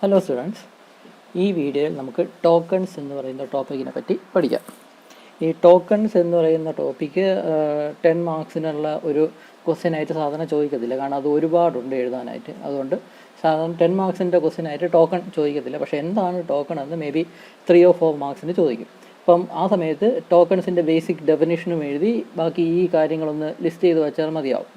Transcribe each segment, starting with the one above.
Hello students, ഈ വീഡിയോയിൽ നമുക്ക് ടോക്കൺസ് എന്ന് പറയുന്ന ടോപ്പിക്കിനെ പറ്റി പഠിക്കാം. ഈ ടോക്കൺസ് എന്ന് പറയുന്ന ടോപ്പിക്ക് 10 മാർക്സിനുള്ള ഒരു ക്വസ്റ്റ്യനായിട്ട് സാധാരണ ചോദിക്കത്തില്ല, കാരണം അത് ഒരുപാടുണ്ട് എഴുതാനായിട്ട്. അതുകൊണ്ട് സാധാരണ 10 മാർക്സിൻ്റെ ക്വസ്റ്റ്യനായിട്ട് ടോക്കൺ ചോദിക്കത്തില്ല. പക്ഷേ എന്താണ് ടോക്കൺ എന്ന് മേ ബി 3 or 4 മാർക്സിന് ചോദിക്കും. അപ്പം ആ സമയത്ത് ടോക്കൺസിൻ്റെ ബേസിക് ഡെഫിനിഷനും എഴുതി ബാക്കി ഈ കാര്യങ്ങളൊന്ന് ലിസ്റ്റ് ചെയ്ത് വെച്ചാൽ മതിയാവും.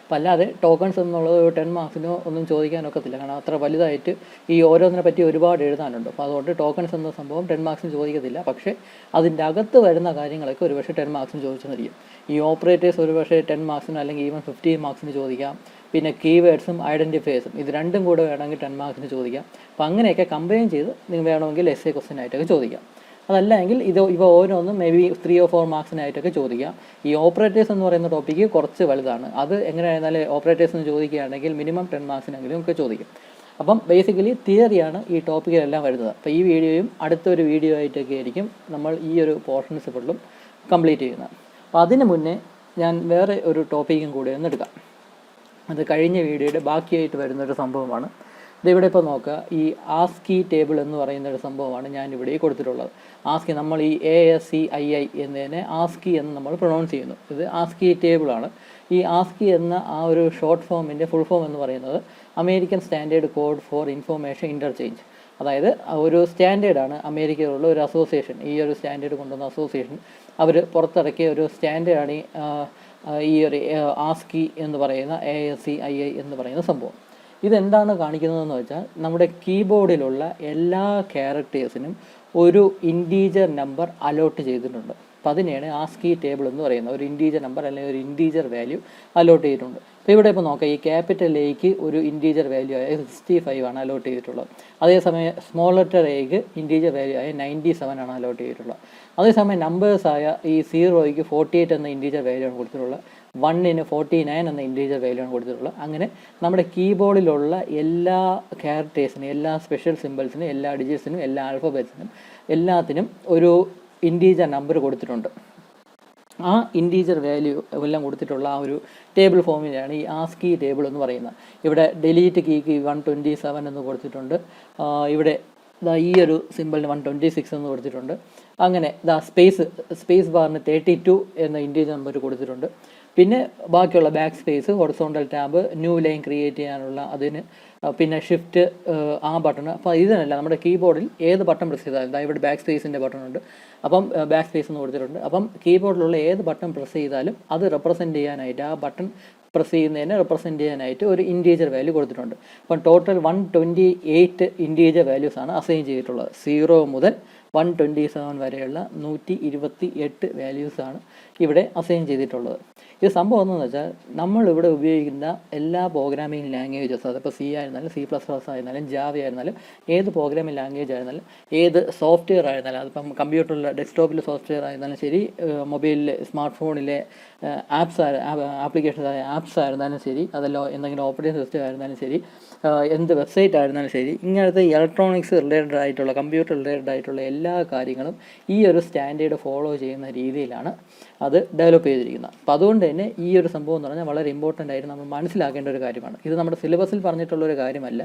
അപ്പം അല്ലാതെ ടോക്കൺസ് എന്നുള്ളത് 10 മാർക്സിനോ ഒന്നും ചോദിക്കാനൊക്കത്തില്ല, കാരണം അത്ര വലുതായിട്ട് ഈ ഓരോന്നിനെ പറ്റി ഒരുപാട് എഴുതാനുണ്ട്. അപ്പോൾ അതുകൊണ്ട് ടോക്കൺസ് എന്ന സംഭവം 10 മാർക്സിന് ചോദിക്കത്തില്ല. പക്ഷേ അതിൻ്റെ അകത്ത് വരുന്ന കാര്യങ്ങളൊക്കെ ഒരുപക്ഷെ 10 മാർക്സിന് ചോദിച്ചെന്നിരിക്കും. ഈ ഓപ്പറേറ്റേഴ്സ് ഒരുപക്ഷെ 10 മാർക്സിന് അല്ലെങ്കിൽ ഈവൻ 15 മാർക്സിന് ചോദിക്കാം. പിന്നെ കീവേഡ്സും ഐഡൻറ്റിഫയേഴ്സും ഇത് രണ്ടും കൂടെ വേണമെങ്കിൽ 10 മാർക്സിന് ചോദിക്കാം. അപ്പോൾ അങ്ങനെയൊക്കെ കമ്പൈൻ ചെയ്ത് നിങ്ങൾ വേണമെങ്കിൽ എസ്എ ക്വസ്റ്റ്യൻ ആയിട്ടൊക്കെ ചോദിക്കാം. അതല്ല എങ്കിൽ ഇവ ഓരോന്നും മേ ബി 3 or 4 മാർക്സിനായിട്ടൊക്കെ ചോദിക്കാം. ഈ ഓപ്പറേറ്റേഴ്സ് എന്ന് പറയുന്ന ടോപ്പിക്ക് കുറച്ച് വലുതാണ്. അത് എങ്ങനെയായിരുന്നാലും ഓപ്പറേറ്റേഴ്സ് എന്ന് ചോദിക്കുകയാണെങ്കിൽ മിനിമം 10 മാർക്സിനെങ്കിലും ഒക്കെ ചോദിക്കും. അപ്പം ബേസിക്കലി തിയറിയാണ് ഈ ടോപ്പിക്കിലെല്ലാം വരുന്നത്. അപ്പോൾ ഈ വീഡിയോയും അടുത്തൊരു വീഡിയോ ആയിട്ടൊക്കെ ആയിരിക്കും നമ്മൾ ഈ ഒരു പോർഷൻസ് ഫുള്ളും കംപ്ലീറ്റ് ചെയ്യുന്നത്. അപ്പോൾ അതിന് മുന്നേ ഞാൻ വേറെ ഒരു ടോപ്പിക്കും കൂടി ഒന്ന് എടുക്കാം. അത് കഴിഞ്ഞ വീഡിയോയുടെ ബാക്കിയായിട്ട് വരുന്നൊരു സംഭവമാണ്. ഇതിവിടെ ഇപ്പോൾ നോക്കുക, ഈ ആസ്കി ടേബിൾ എന്ന് പറയുന്ന ഒരു സംഭവമാണ് ഞാനിവിടെ കൊടുത്തിട്ടുള്ളത്. ആസ്കി, നമ്മൾ ഈ ASCII എന്നതിനെ ആസ്കി എന്ന് നമ്മൾ പ്രൊണൗൺസ് ചെയ്യുന്നു. ഇത് ആസ്കി ടേബിളാണ്. ഈ ആസ്കി എന്ന ആ ഒരു ഷോർട്ട് ഫോമിൻ്റെ ഫുൾ ഫോം എന്ന് പറയുന്നത് American standard code for information interchange. അതായത് ഒരു സ്റ്റാൻഡേർഡാണ് അമേരിക്കയിലുള്ള ഒരു അസോസിയേഷൻ. ഈ ഒരു സ്റ്റാൻഡേർഡ് കൊണ്ടുവന്ന അസോസിയേഷൻ അവർ പുറത്തിറക്കിയ ഒരു സ്റ്റാൻഡേർഡാണ് ഈ ഒരു ആസ്കി എന്ന് പറയുന്ന ASCII എന്ന് പറയുന്ന സംഭവം. ഇതെന്താണ് കാണിക്കുന്നതെന്ന് വെച്ചാൽ, നമ്മുടെ കീബോർഡിലുള്ള എല്ലാ ക്യാരക്ടേഴ്സിനും ഒരു ഇൻറ്റീജർ നമ്പർ അലോട്ട് ചെയ്തിട്ടുണ്ട്. അപ്പോൾ അതിനെയാണ് ആസ്കി ടേബിൾ എന്ന് പറയുന്നത്. ഒരു ഇൻറ്റീജർ നമ്പർ അല്ലെങ്കിൽ ഒരു ഇൻറ്റീജർ വാല്യൂ അലോട്ട് ചെയ്തിട്ടുണ്ട്. അപ്പോൾ ഇവിടെ ഇപ്പോൾ നോക്കാം, ഈ ക്യാപിറ്റൽ എയ്ക്ക് ഒരു ഇൻറ്റീജർ വാല്യൂ ആയ 65 ആണ് അലോട്ട് ചെയ്തിട്ടുള്ളത്. അതേസമയം സ്മോൾ ലെറ്റർ എയ്ക്ക് ഇൻറ്റീജർ വാല്യൂ ആയ 97 ആണ് അലോട്ട് ചെയ്തിട്ടുള്ളത്. അതേസമയം നമ്പേഴ്സായ ഈ 0യ്ക്ക് 48 എന്ന ഇൻറ്റീജർ വാല്യൂ ആണ് കൊടുത്തിട്ടുള്ളത്. 1ന് 49 എന്ന ഇൻറ്റീജർ വാല്യൂ ആണ് കൊടുത്തിട്ടുള്ളത്. അങ്ങനെ നമ്മുടെ കീബോർഡിലുള്ള എല്ലാ ക്യാരക്ടേഴ്സിനും, എല്ലാ സ്പെഷ്യൽ സിമ്പിൾസിനും, എല്ലാ ഡിജിറ്റ്സിനും, എല്ലാ ആൽഫബറ്റ്സിനും എല്ലാത്തിനും ഒരു ഇൻറ്റീജർ നമ്പർ കൊടുത്തിട്ടുണ്ട്. ആ ഇൻറ്റീജർ വാല്യൂ എല്ലാം കൊടുത്തിട്ടുള്ള ആ ഒരു ടേബിൾ ഫോമിലാണ് ഈ ആസ്കി ടേബിൾ എന്ന് പറയുന്നത്. ഇവിടെ ഡിലീറ്റ് കീക്ക് 127 എന്ന് കൊടുത്തിട്ടുണ്ട്. ഇവിടെ ഈ ഒരു സിമ്പിളിന് 126 എന്ന് കൊടുത്തിട്ടുണ്ട്. അങ്ങനെ സ്പേസ് ബാറിന് 32 എന്ന ഇൻറ്റീജർ നമ്പർ കൊടുത്തിട്ടുണ്ട്. പിന്നെ ബാക്കിയുള്ള back space, horizontal tab, new line create ചെയ്യാനുള്ള അതിന്, പിന്നെ ഷിഫ്റ്റ് ആ ബട്ടൺ. അപ്പോൾ ഇതിനല്ല, നമ്മുടെ കീബോർഡിൽ ഏത് ബട്ടൺ പ്രസ് ചെയ്താലും, ഇവിടെ ബാക്ക് സ്പേസിൻ്റെ ബട്ടൺ ഉണ്ട്, അപ്പം ബാക്ക് സ്പേസ് എന്ന് കൊടുത്തിട്ടുണ്ട്. അപ്പം കീബോർഡിലുള്ള ഏത് ബട്ടൺ പ്രസ് ചെയ്താലും അത് റെപ്രസെൻറ്റ് ചെയ്യാനായിട്ട്, ആ ബട്ടൺ പ്രസ് ചെയ്യുന്നതിനെ റെപ്രസെൻറ്റ് ചെയ്യാനായിട്ട് ഒരു ഇൻറ്റീജർ വാല്യൂ കൊടുത്തിട്ടുണ്ട്. അപ്പം ടോട്ടൽ 128 ഇൻറ്റീജർ വാല്യൂസാണ് അസൈൻ ചെയ്തിട്ടുള്ളത്. 0 മുതൽ 127 വരെയുള്ള 128 വാല്യൂസാണ് ഇവിടെ അസൈൻ ചെയ്തിട്ടുള്ളത്. ഇത് സംഭവം എന്ന് വെച്ചാൽ, നമ്മളിവിടെ ഉപയോഗിക്കുന്ന എല്ലാ പ്രോഗ്രാമിംഗ് ലാംഗ്വേജസ്, അതിപ്പോൾ C ആയിരുന്നാലും C++ ആയിരുന്നാലും ജാവ ആയിരുന്നാലും ഏത് പ്രോഗ്രാമിംഗ് ലാംഗ്വേജ് ആയിരുന്നാലും ഏത് സോഫ്റ്റ്വെയർ ആയിരുന്നാലും, അതിപ്പം കമ്പ്യൂട്ടറിലെ ഡെസ്ക്ടോപ്പിലെ സോഫ്റ്റ്വെയർ ആയിരുന്നാലും ശരി, മൊബൈലിലെ സ്മാർട്ട് ഫോണിലെ ആപ്ലിക്കേഷൻസ് ആപ്സ് ആയിരുന്നാലും ശരി, അതല്ലോ എന്തെങ്കിലും ഓപ്പറേറ്റിംഗ് സിസ്റ്റം ആയിരുന്നാലും ശരി, എന്ത് വെബ്സൈറ്റ് ആയിരുന്നാലും ശരി, ഇങ്ങനത്തെ ഇലക്ട്രോണിക്സ് റിലേറ്റഡ് ആയിട്ടുള്ള, കമ്പ്യൂട്ടർ റിലേറ്റഡ് ആയിട്ടുള്ള എല്ലാ കാര്യങ്ങളും ഈ ഒരു സ്റ്റാൻഡേർഡ് ഫോളോ ചെയ്യുന്ന രീതിയിലാണ് അത് ഡെവലപ്പ് ചെയ്തിരിക്കുന്നത്. അപ്പോൾ അതുകൊണ്ട് തന്നെ ഈ ഒരു സംഭവം എന്ന് പറഞ്ഞാൽ വളരെ ഇമ്പോർട്ടൻ്റ് ആയിട്ട് നമ്മൾ മനസ്സിലാക്കേണ്ട ഒരു കാര്യമാണ്. ഇത് നമ്മുടെ സിലബസിൽ പറഞ്ഞിട്ടുള്ളൊരു കാര്യമല്ല.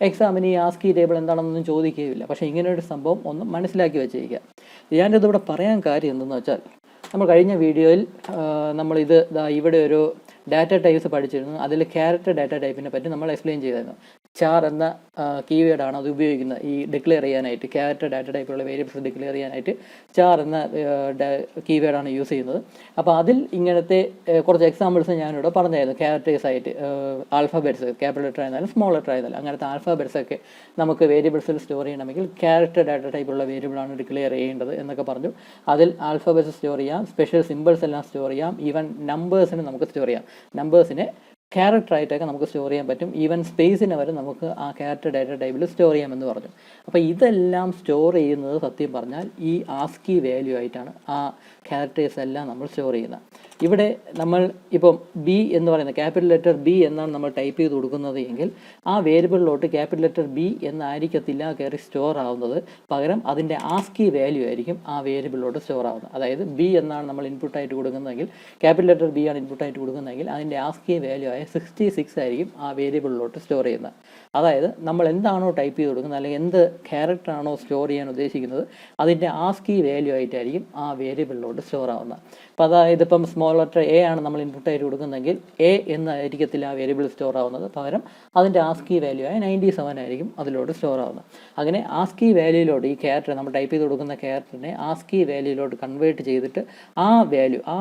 എക്സാമിന് ഈ ആസ്കി ടേബിൾ എന്താണെന്നൊന്നും ചോദിക്കുകയില്ല. പക്ഷേ ഇങ്ങനെയൊരു സംഭവം ഒന്ന് മനസ്സിലാക്കി വെച്ചിരിക്കുക. ഞാനിതിവിടെ പറയാൻ കാര്യം എന്തെന്ന് വെച്ചാൽ, നമ്മൾ കഴിഞ്ഞ വീഡിയോയിൽ നമ്മളിത് ഇവിടെ ഒരു ഡാറ്റ ടൈപ്സ് പഠിച്ചിരുന്നു. അതിൽ ക്യാരക്ടർ ഡാറ്റ ടൈപ്പിനെ പറ്റി നമ്മൾ എക്സ്പ്ലെയിൻ ചെയ്തായിരുന്നു. ചാർ എന്ന കീവേഡാണ് അത് ഉപയോഗിക്കുന്നത് ഈ ഡിക്ലെയർ ചെയ്യാനായിട്ട്. ക്യാരക്ടർ ഡാറ്റ ടൈപ്പുള്ള വേരിയബിൾസ് ഡിക്ലെയർ ചെയ്യാനായിട്ട് ചാർ എന്ന കീവേഡാണ് യൂസ് ചെയ്യുന്നത്. അപ്പോൾ അതിൽ ഇങ്ങനത്തെ കുറച്ച് എക്സാമ്പിൾസ് ഞാനിവിടെ പറഞ്ഞായിരുന്നു. ക്യാരക്ടേഴ്സ് ആയിട്ട് ആൽഫബറ്റ്സ്, ക്യാപിറ്റൽ ലെറ്റർ ആയിരുന്നാലും സ്മോൾ ലെറ്റർ ആയിരുന്നാലും അങ്ങനത്തെ ആൽഫബറ്റ്സ് ഒക്കെ നമുക്ക് വേരിയബിൾസിൽ സ്റ്റോർ ചെയ്യണമെങ്കിൽ ക്യാരക്ടർ ഡാറ്റ ടൈപ്പുള്ള വേരിയബിളാണ് ഡിക്ലെയർ ചെയ്യേണ്ടത് എന്നൊക്കെ പറഞ്ഞു. അതിൽ ആൽഫബറ്റ്സ് സ്റ്റോർ ചെയ്യാം, സ്പെഷ്യൽ സിമ്പിൾസ് എല്ലാം സ്റ്റോർ ചെയ്യാം, ഈവൻ നമ്പേഴ്സിന് നമുക്ക് സ്റ്റോർ ചെയ്യാം. നമ്പേഴ്സിനെ ക്യാരക്ടറായിട്ടൊക്കെ നമുക്ക് സ്റ്റോർ ചെയ്യാൻ പറ്റും. ഈവൻ സ്പേസിനെ വരെ നമുക്ക് ആ ക്യാരക്ടർ ഡാറ്റ ടൈപ്പിൽ സ്റ്റോർ ചെയ്യാമെന്ന് പറഞ്ഞു. അപ്പോൾ ഇതെല്ലാം സ്റ്റോർ ചെയ്യുന്നത് സത്യം പറഞ്ഞാൽ ഈ ആസ്കി വാല്യൂ ആയിട്ടാണ് ആ ക്യാരക്ടേഴ്സ് എല്ലാം നമ്മൾ സ്റ്റോർ ചെയ്യുന്നത്. ഇവിടെ നമ്മൾ ഇപ്പം B എന്ന് പറയുന്ന ക്യാപിറ്റൽ ലെറ്റർ B എന്നാണ് നമ്മൾ ടൈപ്പ് ചെയ്ത് കൊടുക്കുന്നത് എങ്കിൽ ആ വേരിയബിളിലോട്ട് ക്യാപിറ്റൽ ലെറ്റർ B എന്നായിരിക്കത്തില്ല കയറി സ്റ്റോർ ആവുന്നത്. പകരം അതിൻ്റെ ആസ്കി വാല്യൂ ആയിരിക്കും ആ വേരിയബിളിലോട്ട് സ്റ്റോർ ആവുന്നത്. അതായത് B എന്നാണ് നമ്മൾ ഇൻപുട്ടായിട്ട് കൊടുക്കുന്നതെങ്കിൽ, ക്യാപിറ്റൽ ലെറ്റർ B ആണ് ഇൻപുട്ടായിട്ട് കൊടുക്കുന്നതെങ്കിൽ അതിൻ്റെ ആസ്കി വാല്യൂ 66 ആയിരിക്കും ആ വേരിയബിളിലോട്ട് സ്റ്റോർ ചെയ്യുന്നത്. അതായത് നമ്മൾ എന്താണോ ടൈപ്പ് ചെയ്ത് കൊടുക്കുന്നത് അല്ലെങ്കിൽ എന്ത് ക്യാരക്ടറാണോ സ്റ്റോർ ചെയ്യാൻ ഉദ്ദേശിക്കുന്നത് അതിൻ്റെ ആസ്കി വാല്യൂ ആയിട്ടായിരിക്കും ആ വേരിയബിളിലോട്ട് സ്റ്റോർ ആവുന്നത്. അപ്പോൾ അതായത് ഇപ്പം സ്മോൾ ലെറ്റർ എ ആണ് നമ്മൾ ഇൻപുട്ടായിട്ട് കൊടുക്കുന്നതെങ്കിൽ എ എന്നായിരിക്കത്തില്ല ആ വേരിയബിൾ സ്റ്റോർ ആവുന്നത്, പകരം അതിൻ്റെ ആസ്കി വാല്യൂ ആയ 97 ആയിരിക്കും അതിലോട്ട് സ്റ്റോർ ആവുന്നത്. അങ്ങനെ ആസ്കി വാല്യൂയിലോട്ട് ഈ ക്യാരക്ടർ നമ്മൾ ടൈപ്പ് ചെയ്ത് കൊടുക്കുന്ന ക്യാരക്ടറിനെ ആസ്കി വാല്യൂയിലോട്ട് കൺവേർട്ട് ചെയ്തിട്ട് ആ വാല്യൂ ആ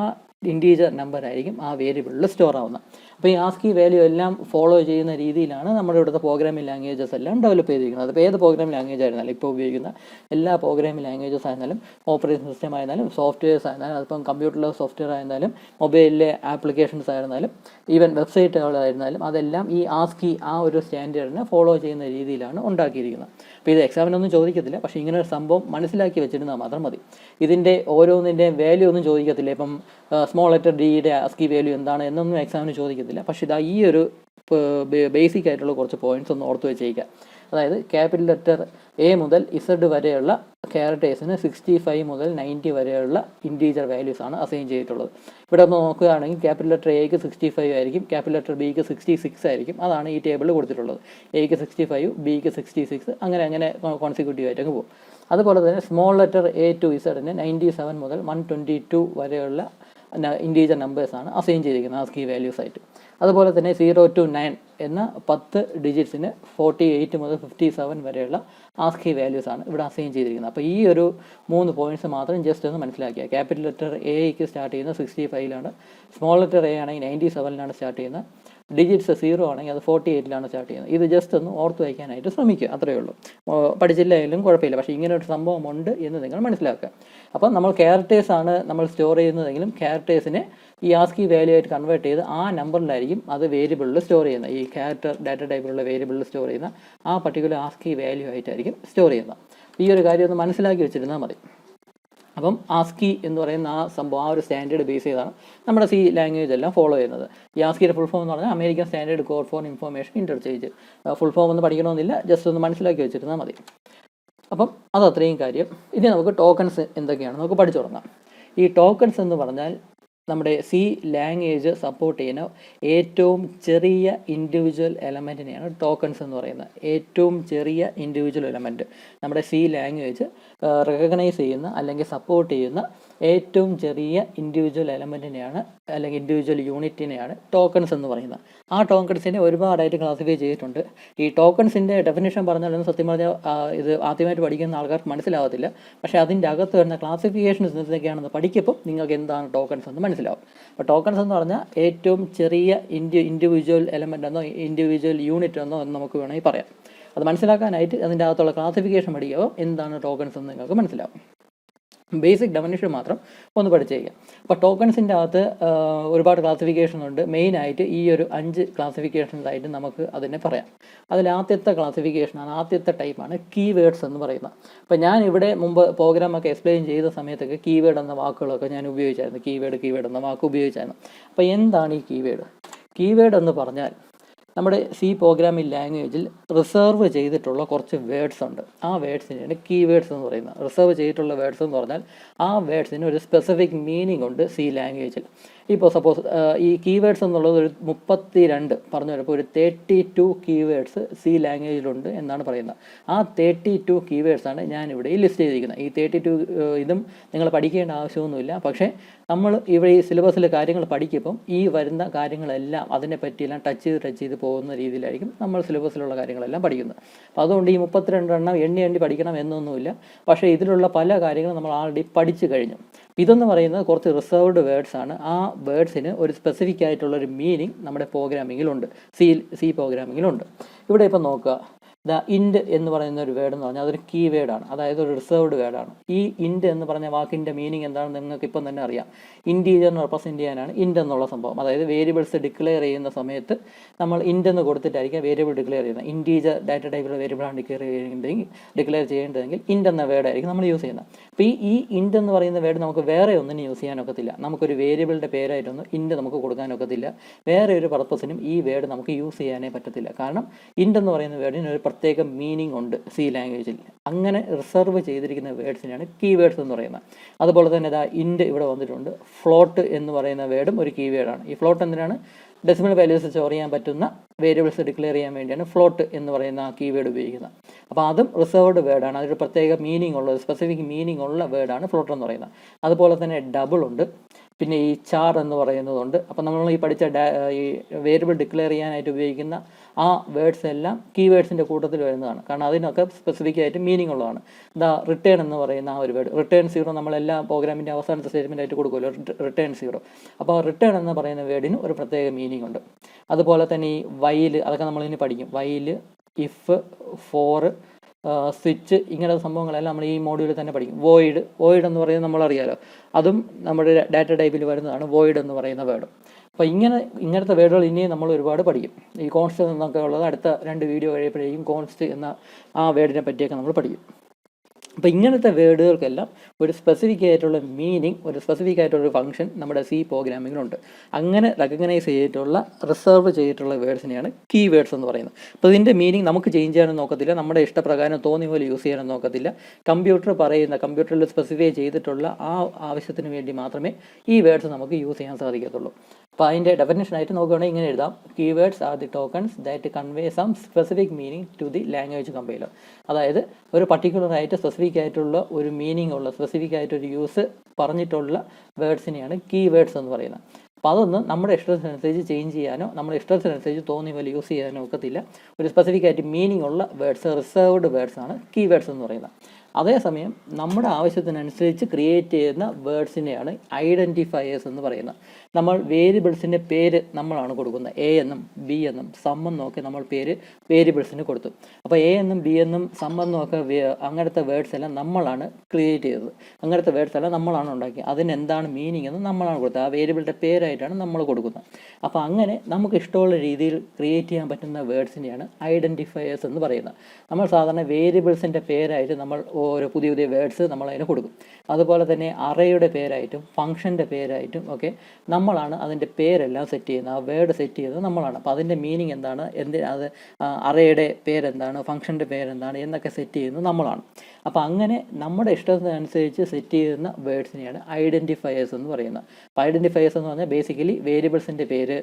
ഇൻറ്റീജർ നമ്പർ ആയിരിക്കും ആ വേരിയബിളിൽ സ്റ്റോർ ആവുന്നത്. അപ്പോൾ ഈ ആസ്കി വാല്യൂ എല്ലാം ഫോളോ ചെയ്യുന്ന രീതിയിലാണ് നമ്മുടെ ഇവിടുത്തെ പ്രോഗ്രാമിംഗ് ലാംഗ്വേജസ് എല്ലാം ഡെവലപ്പ് ചെയ്തിരിക്കുന്നത്. അപ്പോൾ ഏത് പ്രോഗ്രാമിംഗ് ലാംഗ്വേജ് ആയിരുന്നാലും ഇപ്പോൾ ഉപയോഗിക്കുന്ന എല്ലാ പ്രോഗ്രാമിംഗ് ലാംഗ്വേജസ് ആയിരുന്നാലും ഓപ്പറേറ്റിംഗ് സിസ്റ്റം ആയിരുന്നാലും സോഫ്റ്റ്വെയർസ് ആയിരുന്നാലും അതിപ്പം കമ്പ്യൂട്ടറിലെ സോഫ്റ്റ്വെയർ ആയിരുന്നാലും മൊബൈലിലെ ആപ്ലിക്കേഷൻസ് ആയിരുന്നാലും ഈവൻ വെബ്സൈറ്റുകളായിരുന്നാലും അതെല്ലാം ഈ ആസ്കി ആ ഒരു സ്റ്റാൻഡേർഡിനെ ഫോളോ ചെയ്യുന്ന രീതിയിലാണ് ഉണ്ടാക്കിയിരിക്കുന്നത്. അപ്പോൾ ഇത് എക്സാമിനൊന്നും ചോദിക്കത്തില്ല, പക്ഷേ ഇങ്ങനെ ഒരു സംഭവം മനസ്സിലാക്കി വെച്ചിരുന്നാൽ മാത്രം മതി. ഇതിൻ്റെ ഓരോന്നിൻ്റെയും വാല്യൂ ഒന്നും ചോദിക്കത്തില്ല. ഇപ്പം സ്മോൾ ലെറ്റർ ഡിയുടെ ആസ്കി വാല്യൂ എന്താണ് എന്നൊന്നും എക്സാമിന് ചോദിക്കത്തില്ല. പക്ഷേ ഇതാ ഈ ഒരു ബേസിക് ആയിട്ടുള്ള കുറച്ച് പോയിന്റ്സ് ഒന്ന് ഓർത്ത് വെച്ചേക്കുക. അതായത് ക്യാപിറ്റൽ ലെറ്റർ എ മുതൽ ഇസഡ് വരെയുള്ള ക്യാരക്ടേഴ്സിന് 65 മുതൽ 90 വരെയുള്ള ഇൻറ്റീജർ വാല്യൂസ് ആണ് അസൈൻ ചെയ്തിട്ടുള്ളത്. ഇവിടെ ഒന്ന് നോക്കുകയാണെങ്കിൽ ക്യാപിറ്റൽ ലെറ്റർ എക്ക് 65 ആയിരിക്കും, ക്യാപിറ്റൽ ലെറ്റർ ബിക്ക് 66 ആയിരിക്കും. അതാണ് ഈ ടേബിളിൽ കൊടുത്തിട്ടുള്ളത്. എക്ക് 65, ബിക്ക് 66, അങ്ങനെ കോൺസിക്യൂട്ടീവ് ആയിട്ട് അങ്ങ് പോകും. അതുപോലെ തന്നെ സ്മോൾ ലെറ്റർ എ ടു ഇസഡിന് 97 മുതൽ 122 വരെയുള്ള ഇൻറ്റീജർ നമ്പേഴ്സാണ് അസൈൻ ചെയ്തിരിക്കുന്നത് ആസ്കി വാല്യൂസ് ആയിട്ട്. അതുപോലെ തന്നെ 0 to 9 എന്ന 10 ഡിജിറ്റ്സിന് 48 മുതൽ 57 വരെയുള്ള ആസ്കി വാല്യൂസാണ് ഇവിടെ അസൈൻ ചെയ്തിരിക്കുന്നത്. അപ്പോൾ ഈ ഒരു 3 പോയിന്റ്സ് മാത്രം ജസ്റ്റ് ഒന്ന് മനസ്സിലാക്കിയ. ക്യാപിറ്റൽ ലെറ്റർ എക്ക് സ്റ്റാർട്ട് ചെയ്യുന്നത് 65ലാണ്, സ്മോൾ ലെറ്റർ എ ആണെങ്കിൽ 97ലാണ് സ്റ്റാർട്ട് ചെയ്യുന്നത്, ഡിജിറ്റ്സ് 0 ആണെങ്കിൽ അത് 48ലാണ് സ്റ്റാർട്ട് ചെയ്യുന്നത്. ഇത് ജസ്റ്റ് ഒന്ന് ഓർത്ത് വയ്ക്കാനായിട്ട് ശ്രമിക്കുക, അത്രയേ ഉള്ളൂ. പഠിച്ചില്ലെങ്കിലും കുഴപ്പമില്ല, പക്ഷേ ഇങ്ങനെ ഒരു സംഭവം ഉണ്ട് എന്ന് നിങ്ങൾ മനസ്സിലാക്കുക. അപ്പം നമ്മൾ ക്യാരക്ടേഴ്സാണ് നമ്മൾ സ്റ്റോർ ചെയ്യുന്നതെങ്കിലും ക്യാരക്ടേഴ്സിനെ ഈ ആസ്കി വാല്യൂ ആയിട്ട് കൺവേർട്ട് ചെയ്ത് ആ നമ്പറിലായിരിക്കും അത് വേരിയബിളിൽ സ്റ്റോർ ചെയ്യുന്നത്. ഈ ക്യാരക്ടർ ഡാറ്റ ടൈപ്പിലുള്ള വേരിയബിളിൽ സ്റ്റോർ ചെയ്യുന്ന ആ പർട്ടിക്കുലർ ആസ്കി വാല്യൂ ആയിട്ടായിരിക്കും സ്റ്റോർ ചെയ്യുന്നത്. ഈ ഒരു കാര്യം ഒന്ന് മനസ്സിലാക്കി വെച്ചിരുന്നാൽ മതി. അപ്പം ആസ്കി എന്ന് പറയുന്ന ആ സംഭവം ആ ഒരു സ്റ്റാൻഡേർഡ് ബേസ് ചെയ്താണ് നമ്മുടെ സി ലാംഗ്വേജ് എല്ലാം ഫോളോ ചെയ്യുന്നത്. ഈ ആസ്കിയുടെ ഫുൾ ഫോം എന്ന് പറഞ്ഞാൽ American standard code for information interchange. Full form ഒന്നും പഠിക്കണമെന്നില്ല, ജസ്റ്റ് ഒന്ന് മനസ്സിലാക്കി വെച്ചിരുന്നാൽ മതി. അപ്പം അത് അത്രയും കാര്യം. ഇനി നമുക്ക് ടോക്കൺസ് എന്തൊക്കെയാണ് നമുക്ക് പഠിച്ചു തുടങ്ങാം. ഈ ടോക്കൺസ് എന്ന് പറഞ്ഞാൽ നമ്മുടെ സി ലാംഗ്വേജ് സപ്പോർട്ട് ചെയ്യുന്ന ഏറ്റവും ചെറിയ ഇൻഡിവിജ്വൽ എലമെൻറ്റിനെയാണ് ടോക്കൺസ് എന്ന് പറയുന്നത്. ഏറ്റവും ചെറിയ ഇൻഡിവിജ്വൽ എലമെൻറ്റ് നമ്മുടെ സി ലാംഗ്വേജ് റെക്കഗ്നൈസ് ചെയ്യുന്ന അല്ലെങ്കിൽ സപ്പോർട്ട് ചെയ്യുന്ന ഏറ്റവും ചെറിയ ഇൻഡിവിജ്വൽ എലമെൻറ്റിനെയാണ് അല്ലെങ്കിൽ ഇൻഡിവിജ്വൽ യൂണിറ്റിനെയാണ് ടോക്കൺസ് എന്ന് പറയുന്നത്. ആ ടോക്കൺസിനെ ഒരുപാടായിട്ട് ക്ലാസിഫൈ ചെയ്തിട്ടുണ്ട്. ഈ ടോക്കൺസിൻ്റെ ഡെഫിനേഷൻ പറഞ്ഞാലൊന്നും സത്യം പറഞ്ഞാൽ ഇത് ആദ്യമായിട്ട് പഠിക്കുന്ന ആൾക്കാർക്ക് മനസ്സിലാവത്തില്ല. പക്ഷേ അതിൻ്റെ അകത്ത് വരുന്ന ക്ലാസിഫിക്കേഷൻസ് എന്തൊക്കെയാണെന്ന് പഠിക്കുമ്പോൾ നിങ്ങൾക്ക് എന്താണ് ടോക്കൺസ് എന്ന് മനസ്സിലാവും. അപ്പോൾ ടോക്കൺസ് എന്ന് പറഞ്ഞാൽ ഏറ്റവും ചെറിയ ഇൻഡിവിജ്വൽ എലമെൻ്റ് എന്നോ ഇൻഡിവിജ്വൽ യൂണിറ്റ് എന്നോ നമുക്ക് വേണമെങ്കിൽ പറയാം. അത് മനസ്സിലാക്കാനായിട്ട് അതിൻ്റെ അകത്തുള്ള ക്ലാസിഫിക്കേഷൻ പഠിക്കുമ്പോൾ എന്താണ് ടോക്കൺസ് എന്ന് നിങ്ങൾക്ക് മനസ്സിലാവും. ബേസിക് ഡെഫിനിഷൻ മാത്രം ഒന്ന് പഠിച്ചേക്കാം. അപ്പോൾ ടോക്കൺസിൻ്റെ അകത്ത് ഒരുപാട് ക്ലാസിഫിക്കേഷൻ ഉണ്ട്. മെയിനായിട്ട് ഈ ഒരു 5 ക്ലാസിഫിക്കേഷൻസ് ആയിട്ട് നമുക്ക് അതിനെ പറയാം. അതിൽ ആദ്യത്തെ ക്ലാസിഫിക്കേഷനാണ്, ആദ്യത്തെ ടൈപ്പാണ് കീവേഡ്സ് എന്ന് പറയുന്നത്. അപ്പോൾ ഞാൻ ഇവിടെ മുമ്പ് പ്രോഗ്രാമൊക്കെ എക്സ്പ്ലെയിൻ ചെയ്ത സമയത്തൊക്കെ കീവേഡ് എന്ന വാക്കുകളൊക്കെ ഞാൻ ഉപയോഗിച്ചായിരുന്നു. കീവേഡ് എന്ന വാക്ക് ഉപയോഗിച്ചായിരുന്നു. അപ്പോൾ എന്താണ് ഈ കീവേഡ്? കീവേഡ് എന്ന് പറഞ്ഞാൽ നമ്മുടെ സി പ്രോഗ്രാമിംഗ് ലാംഗ്വേജിൽ റിസർവ് ചെയ്തിട്ടുള്ള കുറച്ച് വേർഡ്സ് ഉണ്ട്. ആ വേർഡ്സിനെയാണ് കീവേഡ്സ് എന്ന് പറയുന്നത്. റിസർവ് ചെയ്തിട്ടുള്ള വേർഡ്സ് എന്ന് പറഞ്ഞാൽ ആ വേർഡ്സിന് ഒരു സ്പെസിഫിക് മീനിങ് ഉണ്ട് സി ലാംഗ്വേജിൽ. ഇപ്പോൾ സപ്പോസ് ഈ കീവേഡ്സ് എന്നുള്ളത് ഒരു 32 പറഞ്ഞു വരുമ്പോൾ ഒരു 32 കീവേഡ്സ് സി ലാംഗ്വേജിലുണ്ട് എന്നാണ് പറയുന്നത്. ആ 32 കീവേഡ്സാണ് ഞാനിവിടെ ലിസ്റ്റ് ചെയ്തിരിക്കുന്നത്. ഈ 32 ഇതും നിങ്ങൾ പഠിക്കേണ്ട ആവശ്യമൊന്നുമില്ല. പക്ഷേ നമ്മൾ ഇവിടെ ഈ സിലബസിൽ കാര്യങ്ങൾ പഠിക്കുമ്പം ഈ വരുന്ന കാര്യങ്ങളെല്ലാം അതിനെ പറ്റിയെല്ലാം ടച്ച് ചെയ്ത് പോകുന്ന രീതിയിലായിരിക്കും നമ്മൾ സിലബസിലുള്ള കാര്യങ്ങളെല്ലാം പഠിക്കുന്നത്. അപ്പോൾ അതുകൊണ്ട് ഈ 32 എണ്ണം എണ്ണി പഠിക്കണം എന്നൊന്നുമില്ല. പക്ഷേ ഇതിലുള്ള പല കാര്യങ്ങളും നമ്മൾ ആൾറെഡി പഠിച്ചു കഴിഞ്ഞു. ഇതെന്ന് പറയുന്നത് കുറച്ച് റിസർവ്ഡ് വേർഡ്സ് ആണ്. ആ വേർഡ്സിന് ഒരു സ്പെസിഫിക് ആയിട്ടുള്ളൊരു മീനിങ് നമ്മുടെ പ്രോഗ്രാമിങ്ങിലുണ്ട്, സി പ്രോഗ്രാമിങ്ങിലുണ്ട്. ഇവിടെ ഇപ്പം നോക്കുക, ഇൻഡ് എന്ന് പറയുന്ന ഒരു വേർഡ് എന്ന് പറഞ്ഞാൽ അതൊരു കീ വേർഡാണ്, അതായത് ഒരു റിസർവ്ഡ് വേർഡാണ്. ഈ ഇൻഡ് എന്ന് പറഞ്ഞ വാക്കിൻ്റെ മീനിങ് എന്താണെന്ന് നിങ്ങൾക്ക് ഇപ്പം തന്നെ അറിയാം. ഇൻറ്റീജറിനെ റെപ്രസെൻറ്റ് ചെയ്യാനാണ് ഇൻഡ് എന്നുള്ള സംഭവം. അതായത് വേരിയബിൾസ് ഡിക്ലെയർ ചെയ്യുന്ന സമയത്ത് നമ്മൾ ഇൻഡ് എന്ന് കൊടുത്തിട്ടായിരിക്കും വേരിയബിൾ ഡിക്ലെയർ ചെയ്യുന്നത്. ഇൻറ്റീജർ ഡാറ്റ ടൈപ്പിലുള്ള വേരിയബിളാണ് ഡിക്ലെയർ ചെയ്യേണ്ടതെങ്കിൽ ഇൻഡ് എന്ന വേർഡായിരിക്കും നമ്മൾ യൂസ് ചെയ്യുന്നത്. അപ്പോൾ ഈ ഇൻഡ് എന്ന് പറയുന്ന വേർഡ് നമുക്ക് വേറെ ഒന്നിനും യൂസ് ചെയ്യാനൊക്കത്തില്ല. നമുക്കൊരു വേരിയബിളിൻ്റെ പേരായിട്ടൊന്നും ഇൻഡ് നമുക്ക് കൊടുക്കാനൊക്കത്തില്ല. വേറെ ഒരു പർപ്പസിനും ഈ വേർഡ് നമുക്ക് യൂസ് ചെയ്യാനേ പറ്റത്തില്ല. കാരണം ഇൻഡ് എന്ന് പറയുന്ന വേർഡിന് ഒരു പ്രത്യേക മീനിങ് ഉണ്ട് സി ലാംഗ്വേജിൽ. അങ്ങനെ റിസർവ് ചെയ്തിരിക്കുന്ന വേർഡ്സിനാണ് കീവേഡ്സ് എന്ന് പറയുന്നത്. അതുപോലെ തന്നെ ഇൻഡ് ഇവിടെ വന്നിട്ടുണ്ട്. ഫ്ലോട്ട് എന്ന് പറയുന്ന വേർഡും ഒരു കീവേഡാണ്. ഈ ഫ്ലോട്ട് എന്തിനാണ്? ഡെസിമൽ വാല്യൂസ് സ്റ്റോർ ചെയ്യാൻ പറ്റുന്ന വേരിയബിൾസ് ഡിക്ലെയർ ചെയ്യാൻ വേണ്ടിയാണ് ഫ്ലോട്ട് എന്ന് പറയുന്ന ആ കീവേഡ് ഉപയോഗിക്കുന്നത്. അപ്പോൾ അതും റിസർവ്ഡ് വേർഡാണ്, അതൊരു പ്രത്യേക മീനിങ് ഉള്ള സ്പെസിഫിക് മീനിങ് ഉള്ള വേർഡാണ് ഫ്ലോട്ട് എന്ന് പറയുന്നത്. അതുപോലെ തന്നെ ഡബിൾ ഉണ്ട്, പിന്നെ ഈ ചാർ എന്ന് പറയുന്നതുണ്ട്. അപ്പോൾ നമ്മൾ ഈ പഠിച്ച ഈ വേരിയബിൾ ഡിക്ലെയർ ചെയ്യാനായിട്ട് ഉപയോഗിക്കുന്ന ആ വേർഡ്സ് എല്ലാം കീവേഡ്സിൻ്റെ കൂട്ടത്തിൽ വരുന്നതാണ്, കാരണം അതിനൊക്കെ സ്പെസിഫിക് ആയിട്ട് മീനിങ് ഉള്ളതാണ്. റിട്ടേൺ എന്ന് പറയുന്ന ആ ഒരു വേർഡ്, റിട്ടേൺ 0 നമ്മളെല്ലാ പ്രോഗ്രാമിൻ്റെ അവസാനത്തെ സ്റ്റേറ്റ്മെൻ്റ് ആയിട്ട് കൊടുക്കുമല്ലോ, റിട്ടേൺ 0. അപ്പോൾ റിട്ടേൺ എന്ന് പറയുന്ന വേർഡിന് ഒരു പ്രത്യേക മീനിങ് ഉണ്ട്. അതുപോലെ തന്നെ ഈ വൈൽ, അതൊക്കെ നമ്മളിനി പഠിക്കും. വൈൽ, ഇഫ്, ഫോർ, സ്വിച്ച്, ഇങ്ങനത്തെ സംഭവങ്ങളെല്ലാം നമ്മൾ ഈ മോഡ്യൂളിൽ തന്നെ പഠിക്കും. വോയിഡ് എന്ന് പറയുന്നത് നമ്മളറിയാലോ, അതും നമ്മുടെ ഡാറ്റ ടൈപ്പിൽ വരുന്നതാണ് വോയിഡ് എന്ന് പറയുന്ന വേർഡ്. അപ്പോൾ ഇങ്ങനത്തെ വേർഡുകൾ ഇനിയും നമ്മൾ ഒരുപാട് പഠിക്കും. ഈ കോൺസ്റ്റ് എന്നൊക്കെ ഉള്ളത് അടുത്ത 2 വീഡിയോ കഴിയുമ്പോഴേക്കും കോൺസ്റ്റ് എന്ന ആ വേർഡിനെ പറ്റിയൊക്കെ നമ്മൾ പഠിക്കും. അപ്പോൾ ഇങ്ങനത്തെ വേർഡുകൾക്കെല്ലാം ഒരു സ്പെസിഫിക് ആയിട്ടുള്ള മീനിങ്, ഒരു സ്പെസിഫിക് ആയിട്ടുള്ള ഫംഗ്ഷൻ നമ്മുടെ സി പ്രോഗ്രാമിങ്ങിലുണ്ട്. അങ്ങനെ റെക്കഗ്നൈസ് ചെയ്തിട്ടുള്ള റിസർവ് ചെയ്തിട്ടുള്ള വേർഡ്സിനെയാണ് കീ വേർഡ്സ് എന്ന് പറയുന്നത്. അപ്പോൾ ഇതിൻ്റെ മീനിങ് നമുക്ക് ചേഞ്ച് ചെയ്യാനും നോക്കത്തില്ല, നമ്മുടെ ഇഷ്ടപ്രകാരം തോന്നിയ പോലെ യൂസ് ചെയ്യാനും നോക്കത്തില്ല. കമ്പ്യൂട്ടറിൽ സ്പെസിഫൈ ചെയ്തിട്ടുള്ള ആ ആവശ്യത്തിന് വേണ്ടി മാത്രമേ ഈ വേർഡ്സ് നമുക്ക് യൂസ് ചെയ്യാൻ സാധിക്കത്തുള്ളൂ. അപ്പോൾ അതിൻ്റെ ഡെഫിനേഷനായിട്ട് നോക്കുകയാണെങ്കിൽ ഇങ്ങനെ എഴുതാം: keywords are the tokens that convey some specific meaning to the language compiler. അതായത് ഒരു പർട്ടിക്കുലർ ആയിട്ട് സ്പെസിഫിക് ആയിട്ടുള്ള ഒരു മീനിങ് ഉള്ള, സ്പെസിഫിക് ആയിട്ടൊരു യൂസ് പറഞ്ഞിട്ടുള്ള വേർഡ്സിനെയാണ് കീവേഡ്സ് എന്ന് പറയുന്നത്. അപ്പോൾ അതൊന്നും നമ്മുടെ ഇഷ്ടത്തിനനുസരിച്ച് ചേഞ്ച് ചെയ്യാനോ നമ്മുടെ ഇഷ്ടത്തിനനുസരിച്ച് തോന്നിയ പോലെ യൂസ് ചെയ്യാനോ ഒക്കത്തില്ല. ഒരു സ്പെസിഫിക് ആയിട്ട് മീനിങ് ഉള്ള വേർഡ്സ്, റിസർവ്ഡ് വേർഡ്സ് ആണ് കീവേഡ്സ് എന്ന് പറയുന്നത്. അതേസമയം നമ്മുടെ ആവശ്യത്തിനനുസരിച്ച് ക്രിയേറ്റ് ചെയ്യുന്ന വേർഡ്സിനെയാണ് ഐഡൻറ്റിഫയേഴ്സ് എന്ന് പറയുന്നത്. നമ്മൾ വേരിയബിൾസിൻ്റെ പേര് നമ്മളാണ് കൊടുക്കുന്നത്. എ എന്നും ബി എന്നും സം എന്നും ഒക്കെ നമ്മൾ പേര് വേരിയബിൾസിന് കൊടുത്തു. അപ്പോൾ എ എന്നും ബി എന്നും സം എന്നും ഒക്കെ അങ്ങനത്തെ വേർഡ്സ് എല്ലാം നമ്മളാണ് ക്രിയേറ്റ് ചെയ്തത്, അങ്ങനത്തെ വേർഡ്സ് എല്ലാം നമ്മളാണ് ഉണ്ടാക്കിയത്. അതിനെന്താണ് മീനിങ് എന്ന് നമ്മളാണ് കൊടുത്തത്, ആ വേരിയബിളിൻ്റെ പേരായിട്ടാണ് നമ്മൾ കൊടുക്കുന്നത്. അപ്പോൾ അങ്ങനെ നമുക്ക് ഇഷ്ടമുള്ള രീതിയിൽ ക്രിയേറ്റ് ചെയ്യാൻ പറ്റുന്ന വേർഡ്സിനെയാണ് ഐഡൻറ്റിഫയേഴ്സ് എന്ന് പറയുന്നത്. നമ്മൾ സാധാരണ വേരിയബിൾസിൻ്റെ പേരായിട്ട് നമ്മൾ ഓരോ പുതിയ വേർഡ്സ് നമ്മളതിന് കൊടുക്കും. അതുപോലെ തന്നെ അറേയുടെ പേരായിട്ടും ഫംഗ്ഷൻ്റെ പേരായിട്ടും ഒക്കെ നമ്മളാണ് അതിൻ്റെ പേരെല്ലാം സെറ്റ് ചെയ്യുന്നത്, ആ വേർഡ് സെറ്റ് ചെയ്യുന്നത് നമ്മളാണ്. അപ്പോൾ അതിൻ്റെ മീനിങ് എന്താണ്, അത് അറേയുടെ പേരെന്താണ്, ഫംഗ്ഷൻ്റെ പേരെന്താണ് എന്നൊക്കെ സെറ്റ് ചെയ്യുന്നത് നമ്മളാണ്. അപ്പോൾ അങ്ങനെ നമ്മുടെ ഇഷ്ടത്തിനനുസരിച്ച് സെറ്റ് ചെയ്യുന്ന വേർഡ്സിനെയാണ് ഐഡൻറ്റിഫയേഴ്സ് എന്ന് പറയുന്നത്. അപ്പോൾ ഐഡൻറ്റിഫയേഴ്സ് എന്ന് പറഞ്ഞാൽ ബേസിക്കലി വേരിയബിൾസിൻ്റെ പേര്,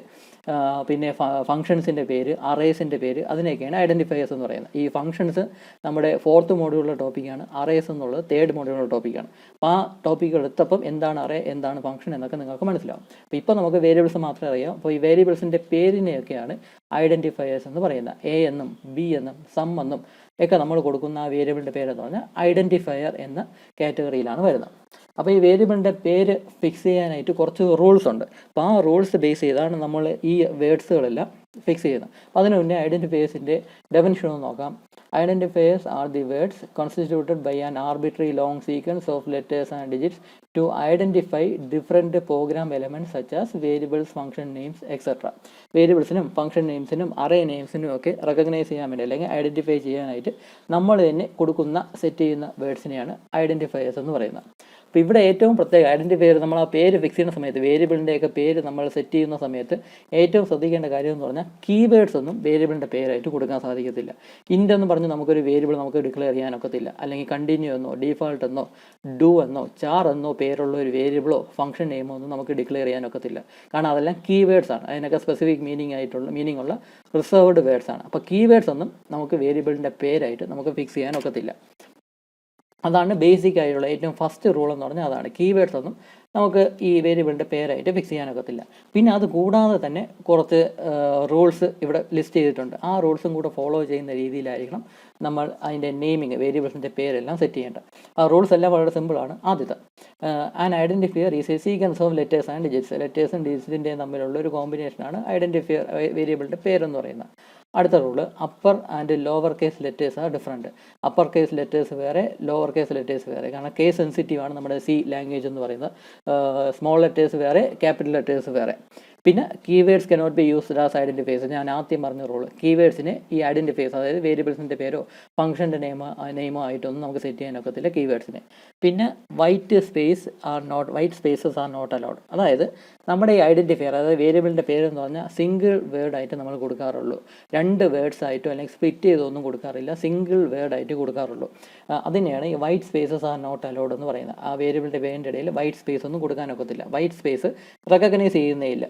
പിന്നെ ഫംഗ്ഷൻസിൻ്റെ പേര്, അറേസിൻ്റെ പേര്, അതിനെയൊക്കെയാണ് ഐഡൻറ്റിഫയേഴ്സ് എന്ന് പറയുന്നത്. ഈ ഫംഗ്ഷൻസ് നമ്മുടെ 4th മോഡ്യൂളിലെ ടോപ്പിക്കാണ്, അറേസ് എന്നുള്ളത് 3rd മോഡ്യൂളിലെ ടോപ്പിക്കാണ്. അപ്പോൾ ആ ടോപ്പിക്ക് എടുത്തപ്പം എന്താണ് അറേ, എന്താണ് ഫംഗ്ഷൻ എന്നൊക്കെ നിങ്ങൾക്ക് മനസ്സിലാവും. അപ്പോൾ ഇപ്പോൾ നമുക്ക് വേരിയബിൾസ് മാത്രമേ അറിയാം. അപ്പോൾ ഈ വേരിയബിൾസിൻ്റെ പേരിനെയൊക്കെയാണ് ഐഡൻറ്റിഫയേഴ്സ് എന്ന് പറയുന്നത്. എ എന്നും ബി എന്നും സം എന്നും ഒക്കെ നമ്മൾ കൊടുക്കുന്ന ആ വേരിയബിളിൻ്റെ പേരെന്ന് പറഞ്ഞാൽ ഐഡൻറ്റിഫയർ എന്ന കാറ്റഗറിയിലാണ് വരുന്നത്. അപ്പോൾ ഈ വേരിയബിളിൻ്റെ പേര് ഫിക്സ് ചെയ്യാനായിട്ട് കുറച്ച് റൂൾസ് ഉണ്ട്. അപ്പോൾ ആ റൂൾസ് ബേസ് ചെയ്താണ് നമ്മൾ ഈ വേർഡ്സുകളെല്ലാം ഫിക്സ് ചെയ്യുന്നത്. അപ്പോൾ അതിന് മുന്നേ ഐഡൻറ്റിഫയേഴ്സിൻ്റെ ഡെഫിനിഷൻ ഒന്ന് നോക്കാം. Identifiers are the words constituted by an arbitrary long sequence of letters and digits to identify different program elements such as variables, function names, etc. വേരിയബിൾസിനും ഫംഗ്ഷൻ നെയിംസിനും അറേ നെയിംസിനും ഒക്കെ റെക്കഗ്നൈസ് ചെയ്യാൻ വേണ്ടി അല്ലെങ്കിൽ ഐഡൻറ്റിഫൈ ചെയ്യാനായിട്ട് നമ്മൾ തന്നെ കൊടുക്കുന്ന സെറ്റ് ചെയ്യുന്ന വേർഡ്സിനെയാണ് ഐഡൻറ്റിഫയേഴ്സ് എന്ന് പറയുന്നത്. അപ്പോൾ ഇവിടെ ഏറ്റവും പ്രത്യേക ഐഡൻറ്റിഫയർ, നമ്മൾ ആ പേര് ഫിക്സ് ചെയ്യുന്ന സമയത്ത്, വേരിയബിളിൻ്റെയൊക്കെ പേര് നമ്മൾ സെറ്റ് ചെയ്യുന്ന സമയത്ത് ഏറ്റവും ശ്രദ്ധിക്കേണ്ട കാര്യം എന്ന് പറഞ്ഞാൽ കീവേഡ്സ് ഒന്നും വേരിയബിളിൻ്റെ പേരായിട്ട് കൊടുക്കാൻ സാധിക്കത്തില്ല. ഇൻ്റ് എന്ന് പറഞ്ഞ് നമുക്കൊരു വേരിയബിൾ നമുക്ക് ഡിക്ലെയർ ചെയ്യാനൊക്കത്തില്ല. അല്ലെങ്കിൽ കണ്ടിന്യൂ എന്നോ ഡീഫാൾട്ട് എന്നോ ഡു എന്നോ ചാർ എന്നോ പേരുള്ള ഒരു വേരിയബിളോ ഫംഗ്ഷൻ നെയിമോ ഒന്നും നമുക്ക് ഡിക്ലെയർ ചെയ്യാനൊക്കത്തില്ല. കാരണം അതെല്ലാം കീവേഡ്സ് ആണ്, അതിനൊക്കെ സ്പെസിഫിക് മീനിങ് ഉള്ള റിസർവ്ഡ് വേർഡ്സ് ആണ്. അപ്പോൾ കീവേഡ്സ് ഒന്നും നമുക്ക് വേരിയബിളിൻ്റെ പേരായിട്ട് നമുക്ക് ഫിക്സ് ചെയ്യാനൊക്കത്തില്ല. അതാണ് ബേസിക് ആയിട്ടുള്ള ഏറ്റവും ഫസ്റ്റ് റൂൾ എന്ന് പറഞ്ഞാൽ അതാണ്. കീവേഡ്സ് ഒന്നും നമുക്ക് ഈ വേരിയബിളിൻ്റെ പേരായിട്ട് ഫിക്സ് ചെയ്യാനൊക്കത്തില്ല. പിന്നെ അത് കൂടാതെ തന്നെ കുറച്ച് റൂൾസ് ഇവിടെ ലിസ്റ്റ് ചെയ്തിട്ടുണ്ട്. ആ റൂൾസും കൂടെ ഫോളോ ചെയ്യുന്ന രീതിയിലായിരിക്കണം നമ്മൾ അതിൻ്റെ നെയിമിങ്, വേരിയബിൾസിൻ്റെ പേരെല്ലാം സെറ്റ് ചെയ്യേണ്ടത്. ആ റൂൾസ് എല്ലാം വളരെ സിമ്പിളാണ്. ആദ്യത്തെ an identifier is a sequence of letters and digits. ലെറ്റേഴ്സും ഡിജിറ്റ്സിൻ്റെയും തമ്മിലുള്ള ഒരു കോമ്പിനേഷനാണ് ഐഡൻറ്റിഫയർ വേരിയബിളിൻ്റെ പേരെന്ന് പറയുന്നത്. അടുത്ത rule, upper and lower case letters are different. Upper case letters വേറെ, ലോവർ കേസ് ലെറ്റേഴ്സ് വേറെ. കാരണം കേസ് സെൻസിറ്റീവ് ആണ് നമ്മുടെ സി ലാംഗ്വേജ് എന്ന് പറയുന്നത്. സ്മോൾ ലെറ്റേഴ്സ് വേറെ, ക്യാപിറ്റൽ ലെറ്റേഴ്സ് വേറെ. പിന്നെ keywords cannot be used as identifiers. ഞാൻ ആദ്യം പറഞ്ഞ റൂള്, കീവേഡ്സിനെ ഈ ഐഡൻറ്റിഫയേഴ്സ്, അതായത് വേരിയബിൾസിൻ്റെ പേരോ ഫംഗ്ഷൻ്റെ നെയിമോ ആയിട്ടൊന്നും നമുക്ക് സെറ്റ് ചെയ്യാനൊക്കത്തില്ല കീവേഡ്സിനെ. പിന്നെ white spaces are not allowed. അതായത് നമ്മുടെ ഈ ഐഡൻറ്റിഫയർ, അതായത് വേരിയബിളിൻ്റെ പേരെന്ന് പറഞ്ഞാൽ സിംഗിൾ വേർഡായിട്ട് നമ്മൾ കൊടുക്കാറുള്ളൂ. 2 വേർഡ്സ് ആയിട്ടോ അല്ലെങ്കിൽ സ്പ്ലിറ്റ് ചെയ്തൊന്നും കൊടുക്കാറില്ല, സിംഗിൾ വേർഡായിട്ട് കൊടുക്കാറുള്ളൂ. അതിനെയാണ് ഈ white spaces are not allowed എന്ന് പറയുന്നത്. ആ വേരിയബിളിൻ്റെ പേരിൻ്റെ ഇടയിൽ വൈറ്റ് സ്പേസ് ഒന്നും കൊടുക്കാനൊക്കത്തില്ല. വൈറ്റ് സ്പേസ് റെക്കഗ്നൈസ് ചെയ്യുന്നേ ഇല്ല.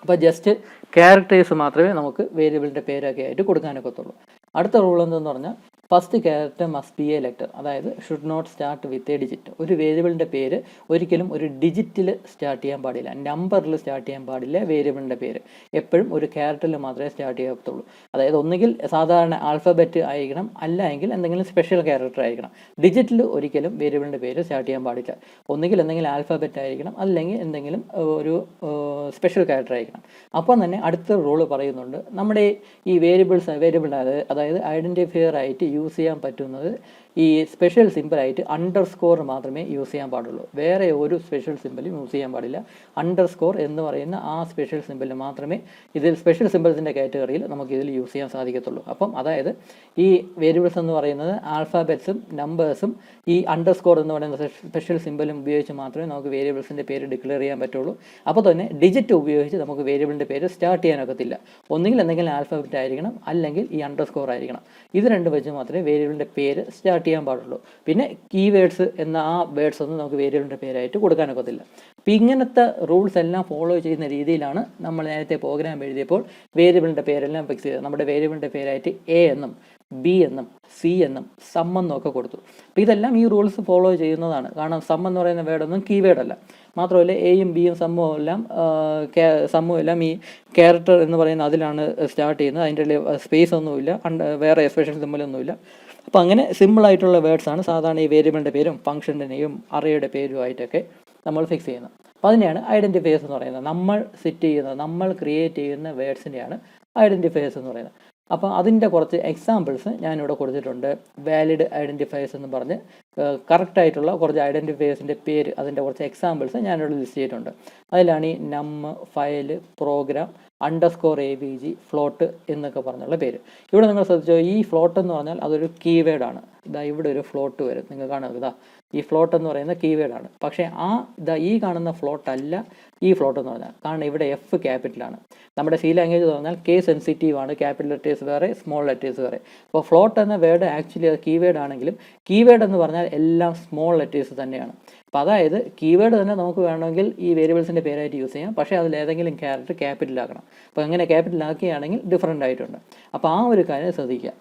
അപ്പോൾ ജസ്റ്റ് ക്യാരക്ടേഴ്സ് മാത്രമേ നമുക്ക് വേരിയബിളിൻ്റെ പേരൊക്കെ ആയിട്ട് കൊടുക്കാനൊക്കത്തുള്ളൂ. അടുത്ത റൂൾ എന്തെന്ന് പറഞ്ഞാൽ first character must be a letter, അതായത് should not start with a digit. ഒരു വേരിയബിളിൻ്റെ പേര് ഒരിക്കലും ഒരു ഡിജിറ്റിൽ സ്റ്റാർട്ട് ചെയ്യാൻ പാടില്ല, നമ്പറിൽ സ്റ്റാർട്ട് ചെയ്യാൻ പാടില്ല. വേരിയബിളിൻ്റെ പേര് എപ്പോഴും ഒരു ക്യാരക്ടറിൽ മാത്രമേ സ്റ്റാർട്ട് ചെയ്യത്തുള്ളൂ. അതായത് ഒന്നുകിൽ സാധാരണ ആൽഫബറ്റ് ആയിരിക്കണം, അല്ലെങ്കിൽ എന്തെങ്കിലും സ്പെഷ്യൽ ക്യാരക്ടർ ആയിരിക്കണം. ഡിജിറ്റിൽ ഒരിക്കലും വേരിയബിളിൻ്റെ പേര് സ്റ്റാർട്ട് ചെയ്യാൻ പാടില്ല. ഒന്നുകിൽ എന്തെങ്കിലും ആൽഫബറ്റ് ആയിരിക്കണം, അല്ലെങ്കിൽ എന്തെങ്കിലും ഒരു സ്പെഷ്യൽ ക്യാരക്ടർ ആയിരിക്കണം. അപ്പം തന്നെ അടുത്ത റൂള് പറയുന്നുണ്ട്, നമ്മുടെ ഈ വേരിയബിൾ അതായത് ഐഡൻറ്റിഫയർ ആയിട്ട് യൂസ് ചെയ്യാൻ പറ്റുന്നത് ഈ സ്പെഷ്യൽ സിമ്പിളായിട്ട് അണ്ടർസ്കോർ മാത്രമേ യൂസ് ചെയ്യാൻ പാടുള്ളൂ. വേറെ ഒരു സ്പെഷ്യൽ സിമ്പിളും യൂസ് ചെയ്യാൻ പാടില്ല. അണ്ടർസ്കോർ എന്ന് പറയുന്ന ആ സ്പെഷ്യൽ സിമ്പിൾ മാത്രമേ ഇതിൽ സ്പെഷ്യൽ സിമ്പിൾസിൻ്റെ കാറ്റഗറിയിൽ നമുക്ക് ഇതിൽ യൂസ് ചെയ്യാൻ സാധിക്കത്തുള്ളൂ. അപ്പം അതായത് ഈ വേരിയബിൾസ് എന്ന് പറയുന്നത് ആൽഫാബറ്റ്സും നമ്പേഴ്സും ഈ അണ്ടർസ്കോർ എന്ന് പറയുന്ന സ്പെഷ്യൽ സിമ്പിളും ഉപയോഗിച്ച് മാത്രമേ നമുക്ക് വേരിയബിൾസിൻ്റെ പേര് ഡിക്ലെയർ ചെയ്യാൻ പറ്റുള്ളൂ. അപ്പോൾ തന്നെ ഡിജിറ്റ് ഉപയോഗിച്ച് നമുക്ക് വേരിയബിളിൻ്റെ പേര് സ്റ്റാർട്ട് ചെയ്യാനൊക്കത്തില്ല. ഒന്നുകിൽ എന്തെങ്കിലും ആൽഫബറ്റ് ആയിരിക്കണം, അല്ലെങ്കിൽ ഈ അണ്ടർസ്കോർ ആയിരിക്കണം. ഇത് രണ്ട് വെച്ച് മാത്രമേ വേരിയബിളിൻ്റെ പേര് സ്റ്റാർട്ട് ചെയ്യാൻ പാടുള്ളൂ. പിന്നെ കീവേഡ്സ് എന്ന ആ വേർഡ്സ് ഒന്നും നമുക്ക് വേരിയബിളിൻ്റെ പേരായിട്ട് കൊടുക്കാനൊക്കത്തില്ല. അപ്പോൾ ഇങ്ങനത്തെ റൂൾസ് എല്ലാം ഫോളോ ചെയ്യുന്ന രീതിയിലാണ് നമ്മൾ നേരത്തെ പ്രോഗ്രാം എഴുതിയപ്പോൾ വേരിയബിളിൻ്റെ പേരെല്ലാം ഫിക്സ് ചെയ്തത്. നമ്മുടെ വേരിയബിളിൻ്റെ പേരായിട്ട് എ എന്നും ബി എന്നും സി എന്നും സം എന്നും ഒക്കെ കൊടുത്തു. അപ്പോൾ ഇതെല്ലാം ഈ റൂൾസ് ഫോളോ ചെയ്യുന്നതാണ്. കാരണം സം എന്ന് പറയുന്ന വേർഡൊന്നും കീവേഡല്ല. മാത്രമല്ല എയും ബിയും സമ്മും എല്ലാം ഈ ക്യാരക്ടർ എന്ന് പറയുന്ന അതിലാണ് സ്റ്റാർട്ട് ചെയ്യുന്നത്. അതിൻ്റെ സ്പേസ് ഒന്നുമില്ല, വേറെ സ്പെഷ്യൽ സിമ്പലൊന്നുമില്ല. അപ്പോൾ അങ്ങനെ സിമ്പിളായിട്ടുള്ള വേർഡ്സാണ് സാധാരണ ഈ വേരിയബിളിൻ്റെ പേരും ഫംഗ്ഷൻ്റെ നെയിം അറേയുടെ പേരുമായിട്ടൊക്കെ നമ്മൾ ഫിക്സ് ചെയ്യുന്നത്. അപ്പോൾ അതിനെയാണ് ഐഡൻറ്റിഫയേഴ്സ് എന്ന് പറയുന്നത്. നമ്മൾ സെറ്റ് ചെയ്യുന്ന, നമ്മൾ ക്രിയേറ്റ് ചെയ്യുന്ന വേർഡ്സിനെയാണ് ഐഡൻറ്റിഫയേഴ്സ് എന്ന് പറയുന്നത്. അപ്പോൾ അതിൻ്റെ കുറച്ച് എക്സാമ്പിൾസ് ഞാനിവിടെ കൊടുത്തിട്ടുണ്ട്. വാലിഡ് ഐഡൻറ്റിഫയേഴ്സ് എന്ന് പറഞ്ഞ് കറക്റ്റായിട്ടുള്ള കുറച്ച് ഐഡൻറ്റിഫയേഴ്സിൻ്റെ പേര്, അതിൻ്റെ കുറച്ച് എക്സാമ്പിൾസ് ഞാനിവിടെ ലിസ്റ്റ് ചെയ്തിട്ടുണ്ട്. അതിലാണ് ഈ num, file, program, underscore AVG, float എന്നൊക്കെ പറഞ്ഞുള്ള പേര്. ഇവിടെ നിങ്ങൾ ശ്രദ്ധിച്ചോ, ഈ ഫ്ലോട്ട് എന്ന് പറഞ്ഞാൽ അതൊരു കീവേഡാണ്. ഇതാ ഇവിടെ ഒരു ഫ്ലോട്ട് വരും, നിങ്ങൾ കാണുക. ഇതാ ഈ ഫ്ലോട്ട് എന്ന് പറയുന്ന കീവേഡാണ്. പക്ഷേ ഈ കാണുന്ന ഫ്ലോട്ട് അല്ല ഈ ഫ്ലോട്ട് എന്ന് പറഞ്ഞാൽ. കാരണം ഇവിടെ F ക്യാപിറ്റലാണ്. നമ്മുടെ സി ലാംഗ്വേജ് എന്ന് പറഞ്ഞാൽ കേസ് സെൻസിറ്റീവ് ആണ്. ക്യാപിറ്റൽ ലെറ്റേഴ്സ് വേറെ, സ്മോൾ ലെറ്റേഴ്സ് വേറെ. അപ്പോൾ ഫ്ലോട്ട് എന്ന വേർഡ് ആക്ച്വലി അത് കീവേഡ് ആണെങ്കിലും കീവേഡ് എന്ന് പറഞ്ഞാൽ എല്ലാം സ്മോൾ ലെറ്റേഴ്സ് തന്നെയാണ്. അപ്പോൾ അതായത് കീവേഡ് തന്നെ നമുക്ക് വേണമെങ്കിൽ ഈ വേരിയബിൾസിൻ്റെ പേരായിട്ട് യൂസ് ചെയ്യാം. പക്ഷേ അതിൽ ഏതെങ്കിലും ക്യാരക്ടർ ക്യാപിറ്റലാക്കണം. അപ്പോൾ അങ്ങനെ ക്യാപിറ്റലാക്കുകയാണെങ്കിൽ ഡിഫറൻ്റ് ആയിട്ടുണ്ട്. അപ്പോൾ ആ ഒരു കാര്യം ശ്രദ്ധിക്കുക.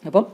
അപ്പം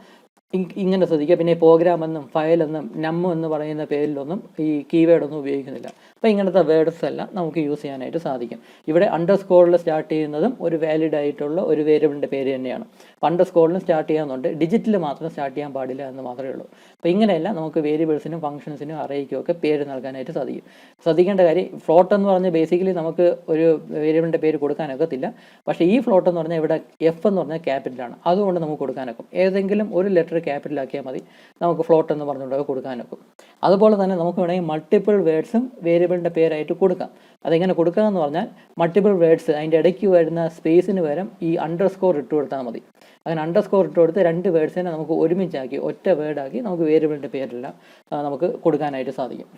ഇങ്ങനെ ശ്രദ്ധിക്കുക. പിന്നെ പ്രോഗ്രാം എന്നും ഫയൽ എന്നും നം എന്ന് പറയുന്ന പേരിലൊന്നും ഈ കീവേഡൊന്നും ഉപയോഗിക്കുന്നില്ല. അപ്പോൾ ഇങ്ങനത്തെ വേർഡ്സ് എല്ലാം നമുക്ക് യൂസ് ചെയ്യാനായിട്ട് സാധിക്കും. ഇവിടെ അണ്ടർസ്കോറിൽ സ്റ്റാർട്ട് ചെയ്യുന്നതും ഒരു വാലിഡ് ആയിട്ടുള്ള ഒരു വേരിയബിളിൻ്റെ പേര് തന്നെയാണ്. അപ്പോൾ അണ്ടർസ്കോറിലും സ്റ്റാർട്ട് ചെയ്യാവുന്നുണ്ട്, ഡിജിറ്റിൽ മാത്രം സ്റ്റാർട്ട് ചെയ്യാൻ പാടില്ല എന്ന് മാത്രമേ ഉള്ളൂ. അപ്പോൾ ഇങ്ങനെയെല്ലാം നമുക്ക് വേരിയബിൾസിനും ഫംഗ്ഷൻസിനും അറേയ്ക്കും ഒക്കെ പേര് നൽകാനായിട്ട് സാധിക്കും. ശ്രദ്ധിക്കേണ്ട കാര്യം, ഫ്ലോട്ട് എന്ന് പറഞ്ഞാൽ ബേസിക്കലി നമുക്ക് ഒരു വേരിയബിളിൻ്റെ പേര് കൊടുക്കാനൊക്കത്തില്ല. പക്ഷേ ഈ ഫ്ലോട്ട് എന്ന് പറഞ്ഞാൽ ഇവിടെ F എന്ന് പറഞ്ഞാൽ ക്യാപിറ്റലാണ്. അതുകൊണ്ട് നമുക്ക് കൊടുക്കാനൊക്കും. ഏതെങ്കിലും ഒരു ലെറ്റർ ക്യാപിറ്റലാക്കിയാൽ മതി, നമുക്ക് ഫ്ലോട്ട് എന്ന് പറഞ്ഞുകൊണ്ടൊക്കെ കൊടുക്കാനൊക്കും. അതുപോലെ തന്നെ നമുക്ക് വേണമെങ്കിൽ മൾട്ടിപ്പിൾ വേർഡ്സും വേരിയബിളിൻ്റെ പേരായിട്ട് കൊടുക്കാം. അതെങ്ങനെ കൊടുക്കുക എന്ന് പറഞ്ഞാൽ മൾട്ടിപ്പിൾ വേർഡ്സ് അതിൻ്റെ ഇടയ്ക്ക് വരുന്ന സ്പേസിന് പകരം ഈ അണ്ടർസ്കോർ ഇട്ട് കൊടുത്താൽ മതി. അങ്ങനെ അണ്ടർസ്കോർ ഇട്ട് കൊടുത്ത് രണ്ട് വേർഡ്സിനെ നമുക്ക് ഒരുമിച്ചാക്കി ഒറ്റ വേർഡാക്കി നമുക്ക് വേരിയബിളിൻ്റെ പേരെല്ലാം നമുക്ക് കൊടുക്കാനായിട്ട് സാധിക്കും.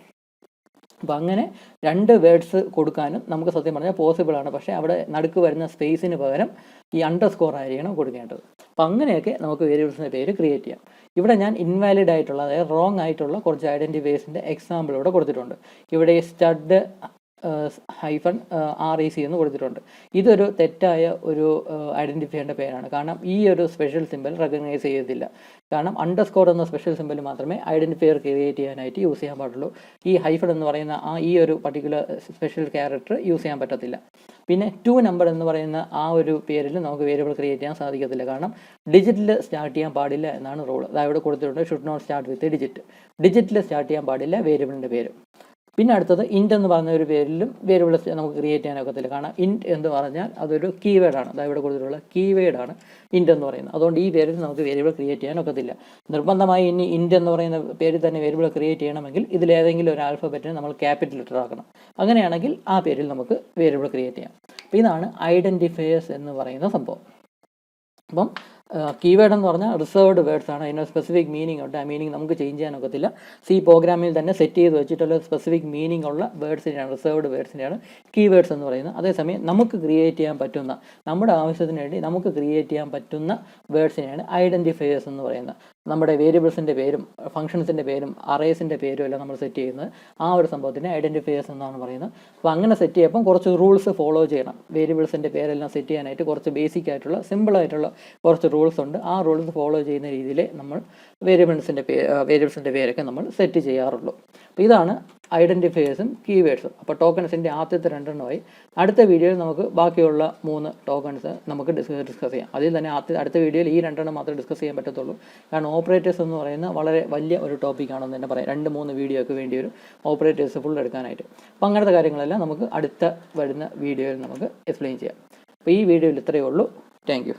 അപ്പോൾ അങ്ങനെ രണ്ട് വേർഡ്സ് കൊടുക്കാനും നമുക്ക് സത്യം പറഞ്ഞാൽ പോസിബിളാണ്. പക്ഷേ അവിടെ നടുക്ക് വരുന്ന സ്പേസിന് പകരം ഈ അണ്ടർസ്കോർ ആയിരിക്കണം കൊടുക്കേണ്ടത്. അപ്പോൾ അങ്ങനെയൊക്കെ നമുക്ക് വേരിയബിൾസിൻ്റെ പേര് ക്രിയേറ്റ് ചെയ്യാം. ഇവിടെ ഞാൻ ഇൻവാലിഡ് ആയിട്ടുള്ള, അതായത് റോങ് ആയിട്ടുള്ള കുറച്ച് ഐഡൻറ്റിഫയേഴ്സിൻ്റെ എക്സാമ്പിൾ ഇവിടെ കൊടുത്തിട്ടുണ്ട്. ഇവിടെ സ്റ്റഡ് -REC എന്ന് കൊടുത്തിട്ടുണ്ട്. ഇതൊരു തെറ്റായ ഒരു ഐഡൻറ്റിഫയറിൻ്റെ പേരാണ്. കാരണം ഈ ഒരു സ്പെഷ്യൽ സിമ്പൽ റെക്കഗ്നൈസ് ചെയ്യത്തില്ല. കാരണം അണ്ടർസ്കോർ എന്ന സ്പെഷ്യൽ സിമ്പൽ മാത്രമേ ഐഡൻറ്റിഫയർ ക്രിയേറ്റ് ചെയ്യാനായിട്ട് യൂസ് ചെയ്യാൻ പാടുള്ളൂ. ഈ ഹൈഫൺ എന്ന് പറയുന്ന ഈ ഒരു പർട്ടിക്കുലർ സ്പെഷ്യൽ ക്യാരക്ടർ യൂസ് ചെയ്യാൻ പറ്റത്തില്ല. പിന്നെ 2 നമ്പർ എന്ന് പറയുന്ന ആ ഒരു പേരിൽ നമുക്ക് വേരിയബിൾ ക്രിയേറ്റ് ചെയ്യാൻ സാധിക്കത്തില്ല. കാരണം ഡിജിറ്റിൽ സ്റ്റാർട്ട് ചെയ്യാൻ പാടില്ല എന്നാണ് റൂൾ. അതായത് ഇവിടെ കൊടുത്തിട്ടുണ്ട് should not start with digit. ഡിജിറ്റിൽ സ്റ്റാർട്ട് ചെയ്യാൻ പാടില്ല വേരിയബിളിൻ്റെ പേര്. പിന്നെ അടുത്തത് ഇൻറ്റ് എന്ന് പറഞ്ഞ ഒരു പേരിലും വേരിയബിൾ നമുക്ക് ക്രിയേറ്റ് ചെയ്യാനൊക്കത്തില്ല. കാരണം ഇൻറ്റ് എന്ന് പറഞ്ഞാൽ അതൊരു കീവേഡാണ്. അതായത് ഇവിടെ കൊടുത്തിട്ടുള്ള കീവേഡാണ് ഇൻറ്റ് എന്ന് പറയുന്നത്. അതുകൊണ്ട് ഈ പേരിൽ നമുക്ക് വേരിയബിൾ ക്രിയേറ്റ് ചെയ്യാനൊക്കത്തില്ല. നിർബന്ധമായി ഇനി ഇൻറ്റ് എന്ന് പറയുന്ന പേരിൽ തന്നെ വേരിയബിൾ ക്രിയേറ്റ് ചെയ്യണമെങ്കിൽ ഇതിലേതെങ്കിലും ഒരു ആൽഫബറ്റിനെ നമ്മൾ ക്യാപിറ്റൽ ലെറ്റർ ആക്കണം. അങ്ങനെയാണെങ്കിൽ ആ പേരിൽ നമുക്ക് വേരിയബിൾ ക്രിയേറ്റ് ചെയ്യാം. അപ്പോൾ ഇതാണ് ഐഡൻറ്റിഫയേഴ്സ് എന്ന് പറയുന്ന സംഭവം. അപ്പം കീവേഡ് എന്ന് പറഞ്ഞാൽ റിസർവ്ഡ് വേർഡ്സ് ആണ്. അതിന് സ്പെസിഫിക് മീനിങ് ഉണ്ട്. ആ മീനിങ് നമുക്ക് ചേഞ്ച് ചെയ്യാനൊക്കത്തില്ല. സി പ്രോഗ്രാമിൽ തന്നെ സെറ്റ് ചെയ്ത് വെച്ചിട്ടുള്ള സ്പെസിഫിക് മീനിങ് ഉള്ള വേർഡ്സിനെയാണ്, റിസർവ്ഡ് വേർഡ്സിനെയാണ് കീവേഡ്സ് എന്ന് പറയുന്നത്. അതേസമയം നമുക്ക് ക്രിയേറ്റ് ചെയ്യാൻ പറ്റുന്ന, നമ്മുടെ ആവശ്യത്തിന് വേണ്ടി നമുക്ക് ക്രിയേറ്റ് ചെയ്യാൻ പറ്റുന്ന വേർഡ്സിനെയാണ് ഐഡൻറ്റിഫയേഴ്സ് എന്ന് പറയുന്നത്. നമ്മുടെ വേരിയബിൾസിൻ്റെ പേരും ഫംഗ്ഷൻസിൻ്റെ പേരും അറേസിൻ്റെ പേരും എല്ലാം നമ്മൾ സെറ്റ് ചെയ്യുന്നത് ആ ഒരു സംഭവത്തിന് ഐഡൻറ്റിഫയേഴ്സ് എന്നാണ് പറയുന്നത്. അപ്പോൾ അങ്ങനെ സെറ്റ് ചെയ്യുമ്പം കുറച്ച് റൂൾസ് ഫോളോ ചെയ്യണം. വേരിയബിൾസിൻ്റെ പേരെല്ലാം സെറ്റ് ചെയ്യാനായിട്ട് കുറച്ച് ബേസിക് ആയിട്ടുള്ള സിമ്പിളായിട്ടുള്ള കുറച്ച് റൂൾസ് ഉണ്ട്. ആ റൂൾസ് ഫോളോ ചെയ്യുന്ന രീതിയിൽ നമ്മൾ വേരിയബിൾസിൻ്റെ പേരൊക്കെ നമ്മൾ സെറ്റ് ചെയ്യാറുള്ളൂ. അപ്പോൾ ഇതാണ് ഐഡൻറ്റിഫയേഴ്സും കീവേഡ്സും. അപ്പോൾ ടോക്കൺസിൻ്റെ ആദ്യത്തെ 2 എണ്ണമായി. അടുത്ത വീഡിയോയിൽ നമുക്ക് ബാക്കിയുള്ള 3 ടോക്കൺസ് നമുക്ക് ഡിസ്കസ് ചെയ്യാം. അതിൽ തന്നെ അടുത്ത വീഡിയോയിൽ ഈ 2 എണ്ണം മാത്രമേ ഡിസ്കസ് ചെയ്യാൻ പറ്റത്തുള്ളൂ. കാരണം ഓപ്പറേറ്റേഴ്സ് എന്ന് പറയുന്ന വളരെ വലിയ ഒരു ടോപ്പിക്കാണെന്ന് തന്നെ പറയാം. 2-3 വീഡിയോ ഒക്കെ വേണ്ടി വരും ഓപ്പറേറ്റേഴ്സ് ഫുൾ എടുക്കാനായിട്ട്. അപ്പോൾ അങ്ങനത്തെ കാര്യങ്ങളെല്ലാം നമുക്ക് അടുത്ത വരുന്ന വീഡിയോയിൽ നമുക്ക് എക്സ്പ്ലെയിൻ ചെയ്യാം. അപ്പോൾ ഈ വീഡിയോയിൽ ഇത്രയേ ഉള്ളൂ. Thank you.